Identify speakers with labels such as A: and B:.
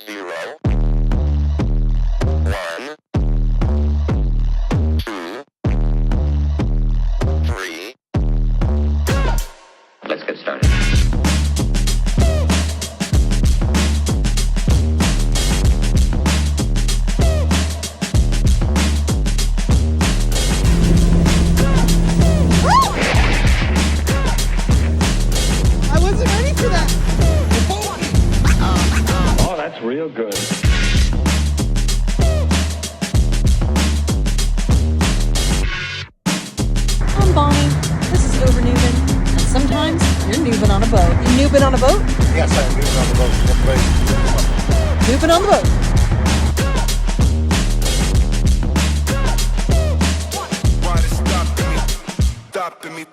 A: 0, 1, 2, 3. Let's get started.
B: I wasn't ready for that.
C: Oh, that's real good.
B: I'm Bonnie. This is Over Noobin. And sometimes you're noobing on a boat. You noobing on a boat?
D: Yes, I am moving on the boat.
B: Noobing on the boat.
E: Why they stopping me? Stopping me.